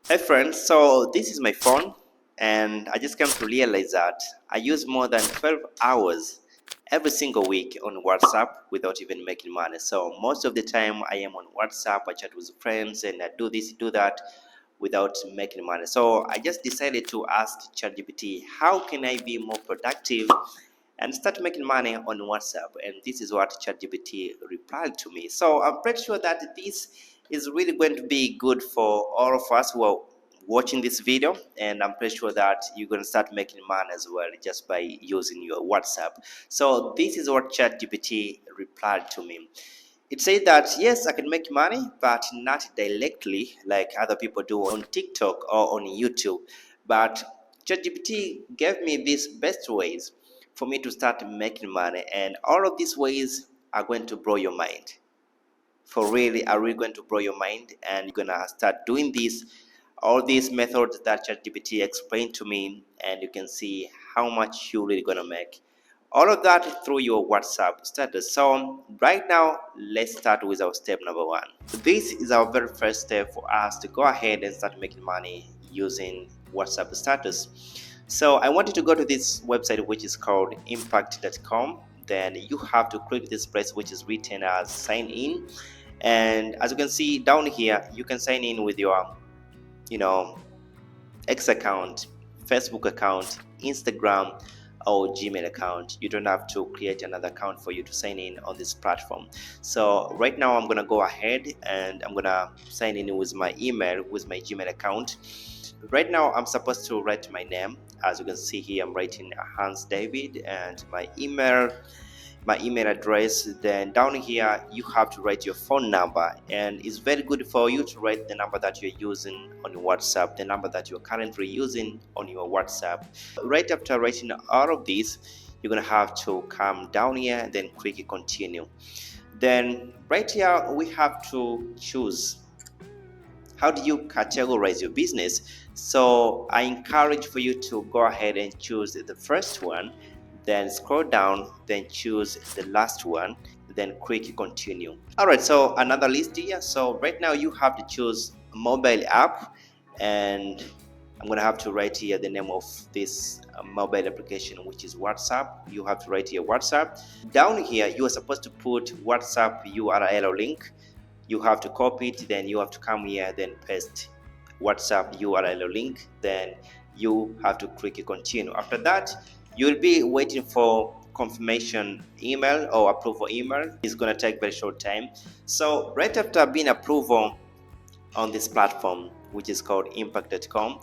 Hey friends, so this is my phone, and I just came to realize that I use more than 12 hours every single week on WhatsApp without even making money. So most of the time I am on WhatsApp, I chat with friends, and I do this, do that without making money. So I just decided to ask ChatGPT, how can I be more productive and start making money on WhatsApp? And this is what ChatGPT replied to me. So I'm pretty sure that this is really going to be good for all of us who are watching this video, and I'm pretty sure that you're going to start making money as well just by using your WhatsApp. So this is what ChatGPT replied to me. It said that yes, I can make money, but not directly like other people do on TikTok or on YouTube. But ChatGPT gave me these best ways for me to start making money, and all of these ways are going to blow your mind. For really, are really going to blow your mind, and you're gonna start doing this, all these methods that ChatGPT explained to me, and you can see how much you're really gonna make. All of that through your WhatsApp status. So right now, let's start with our step number one. This is our very first step for us to go ahead and start making money using WhatsApp status. So I want you to go to this website, which is called impact.com. Then you have to click this place which is written as sign in, and as you can see down here, you can sign in with your you know X account, Facebook account, Instagram, or Gmail account. You don't have to create another account for you to sign in on this platform. So right now I'm gonna go ahead and I'm gonna sign in with my email, with my Gmail account. Right now I'm supposed to write my name. As you can see here, I'm writing Hans David, and my email address. Then down here you have to write your phone number, and it's very good for you to write the number that you're using on your WhatsApp, the number that you're currently using on your WhatsApp. Right after writing all of this, you're gonna have to come down here and then click continue. Then right here we have to choose how do you categorize your business. So I encourage for you to go ahead and choose the first one, then scroll down, then choose the last one, then click continue. All right, so another list here. So right now you have to choose mobile app, and I'm gonna have to write here the name of this mobile application, which is WhatsApp. You have to write here WhatsApp. Down here you are supposed to put WhatsApp URL link. You have to copy it, then you have to come here, then paste WhatsApp URL link, then you have to click continue. After that, you'll be waiting for confirmation email or approval email. It's going to take very short time. So right after being approval on this platform, which is called impact.com,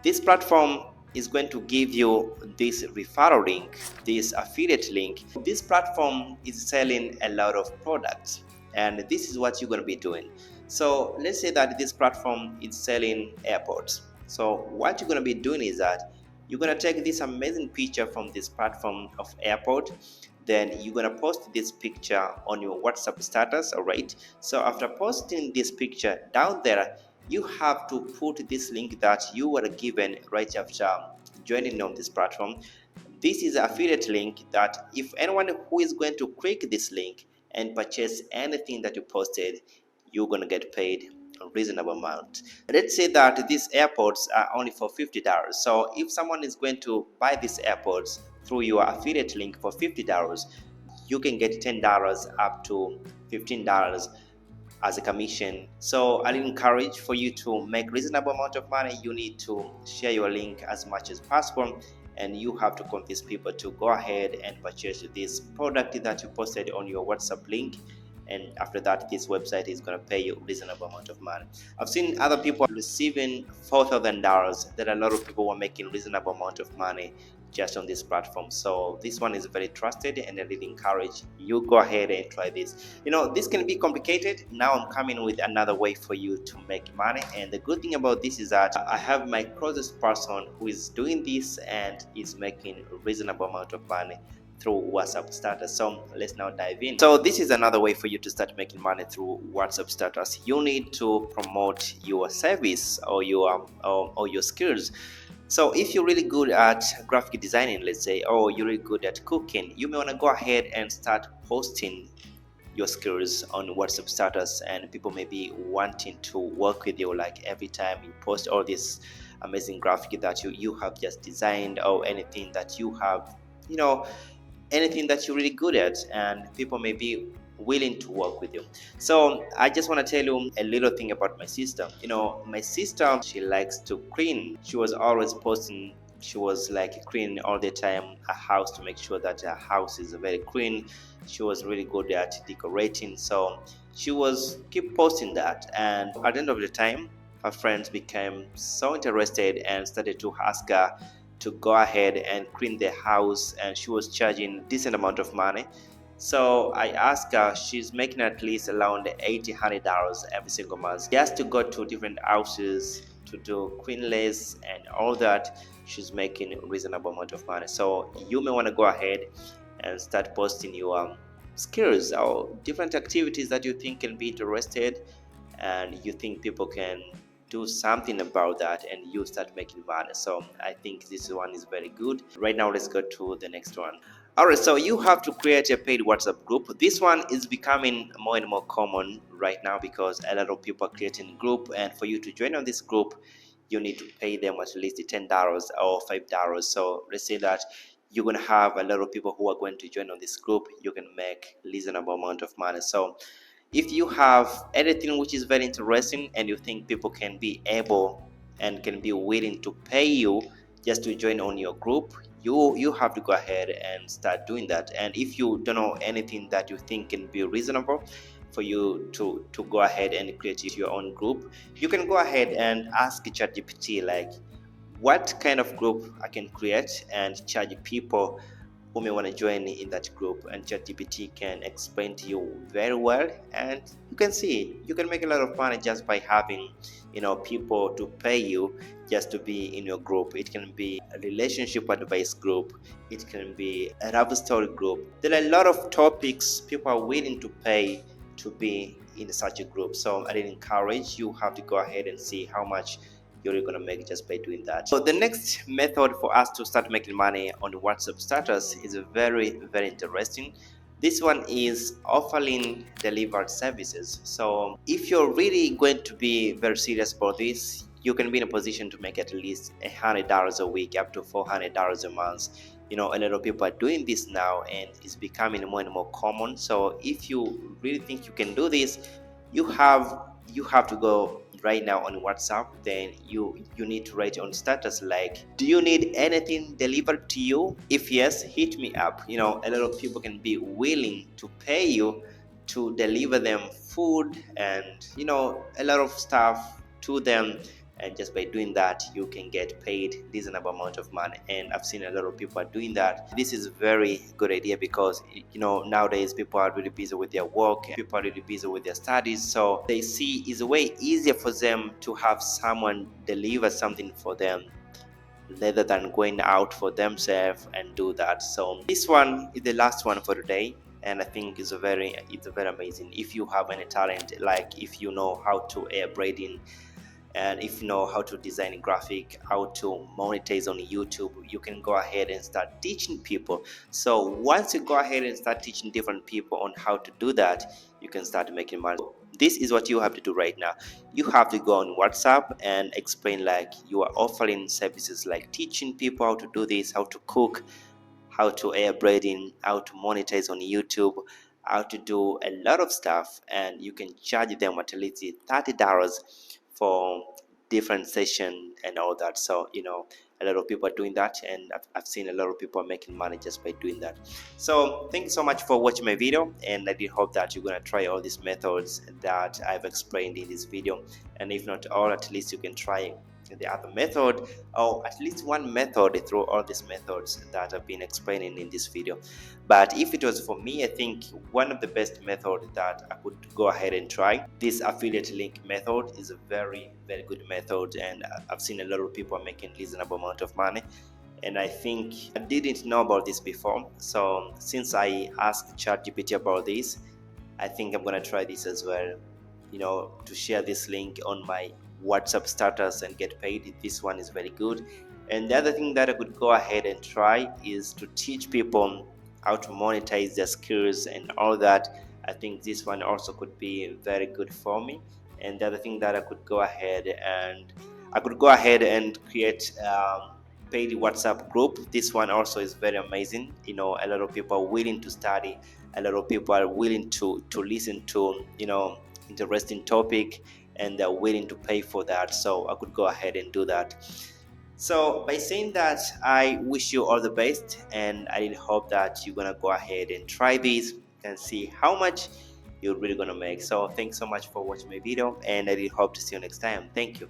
this platform is going to give you this referral link, this affiliate link. This platform is selling a lot of products, and this is what you're going to be doing. So let's say that this platform is selling airports. So what you're going to be doing is that you're going to take this amazing picture from this platform of airport, then you're going to post this picture on your WhatsApp status. All right, so after posting this picture down there, you have to put this link that you were given right after joining on this platform. This is an affiliate link that if anyone who is going to click this link and purchase anything that you posted, you're going to get paid a reasonable amount. Let's say that these airports are only for $50. So if someone is going to buy these airports through your affiliate link for $50, you can get $10 up to $15 as a commission. So I encourage for you to make reasonable amount of money. You need to share your link as much as possible, and you have to convince people to go ahead and purchase this product that you posted on your WhatsApp link. And after that, this website is going to pay you a reasonable amount of money. I've seen other people receiving $4,000. There are a lot of people who are making reasonable amount of money just on this platform. So this one is very trusted, and I really encourage you go ahead and try this. This can be complicated. Now I'm coming with another way for you to make money, and the good thing about this is that I have my closest person who is doing this and is making a reasonable amount of money through WhatsApp status. So let's now dive in. So this is another way for you to start making money through WhatsApp status. You need to promote your service or your skills. So if you're really good at graphic designing, let's say, or you're really good at cooking, you may want to go ahead and start posting your skills on WhatsApp status, and people may be wanting to work with you, like every time you post all this amazing graphic that you have just designed, or anything that you have, you know, anything that you're really good at, and people may be willing to work with you. So I just want to tell you a little thing about my sister. My sister, she likes to clean. She was always posting, she was like cleaning all the time her house to make sure that her house is very clean. She was really good at decorating, so she was keep posting that. And at the end of the time, her friends became so interested and started to ask her to go ahead and clean the house, and she was charging decent amount of money. So I asked her, she's making at least around $80-$100 every single month just to go to different houses to do cleanliness and all that. She's making a reasonable amount of money. So you may want to go ahead and start posting your skills or different activities that you think can be interested, and you think people can do something about that, and you start making money. So I think this one is very good. Right now, let's go to the next one. Alright, so you have to create a paid WhatsApp group. This one is becoming more and more common right now because a lot of people are creating a group, and for you to join on this group, you need to pay them at least $10 or $5. So let's say that you're going to have a lot of people who are going to join on this group, you can make a reasonable amount of money. So if you have anything which is very interesting and you think people can be able and can be willing to pay you just to join on your group, you have to go ahead and start doing that. And if you don't know anything that you think can be reasonable for you to go ahead and create your own group, you can go ahead and ask ChatGPT, like, what kind of group I can create and charge people who may want to join in that group, and ChatGPT can explain to you very well. And you can see you can make a lot of money just by having people to pay you just to be in your group. It can be a relationship advice group, it can be a love story group. There are a lot of topics people are willing to pay to be in such a group. So I encourage you have to go ahead and see how much you're going to make just by doing that. So the next method for us to start making money on WhatsApp status is very, very interesting. This one is offering delivered services. So if you're really going to be very serious about this, you can be in a position to make at least $100 a week up to $400 a month. A lot of people are doing this now, and it's becoming more and more common. So if you really think you can do this, you have to go right now on WhatsApp. Then you need to write on status like, do you need anything delivered to you? If yes, hit me up. A lot of people can be willing to pay you to deliver them food and a lot of stuff to them, and just by doing that you can get paid reasonable amount of money. And I've seen a lot of people are doing that. This is a very good idea because nowadays people are really busy with their work, people are really busy with their studies, so they see it's way easier for them to have someone deliver something for them rather than going out for themselves and do that. So this one is the last one for today, and I think it's a very amazing. If you have any talent, like if you know how to air braiding, and if you know how to design a graphic, how to monetize on YouTube, you can go ahead and start teaching people. So once you go ahead and start teaching different people on how to do that, you can start making money. This is what you have to do right now. You have to go on WhatsApp and explain like you are offering services like teaching people how to do this, how to cook, how to air braiding, how to monetize on YouTube, how to do a lot of stuff, and you can charge them at least $30 for different session and all that. So a lot of people are doing that, and I've seen a lot of people are making money just by doing that. So thank you so much for watching my video, and I do hope that you're gonna try all these methods that I've explained in this video. And if not all, at least you can try the other method, or at least one method through all these methods that I've been explaining in this video. But if it was for me, I think one of the best methods that I could go ahead and try, this affiliate link method, is a very, very good method, and I've seen a lot of people are making reasonable amount of money. And I think I didn't know about this before, so since I asked ChatGPT about this, I think I'm gonna try this as well, to share this link on my WhatsApp status and get paid. This one is very good. And the other thing that I could go ahead and try is to teach people how to monetize their skills and all that. I think this one also could be very good for me. And the other thing that I could go ahead and create paid WhatsApp group. This one also is very amazing. A lot of people are willing to study. A lot of people are willing to listen to interesting topic, and they're willing to pay for that. So I could go ahead and do that. So by saying that, I wish you all the best, and I really hope that you're gonna go ahead and try this and see how much you're really gonna make. So thanks so much for watching my video, and I really hope to see you next time. Thank you.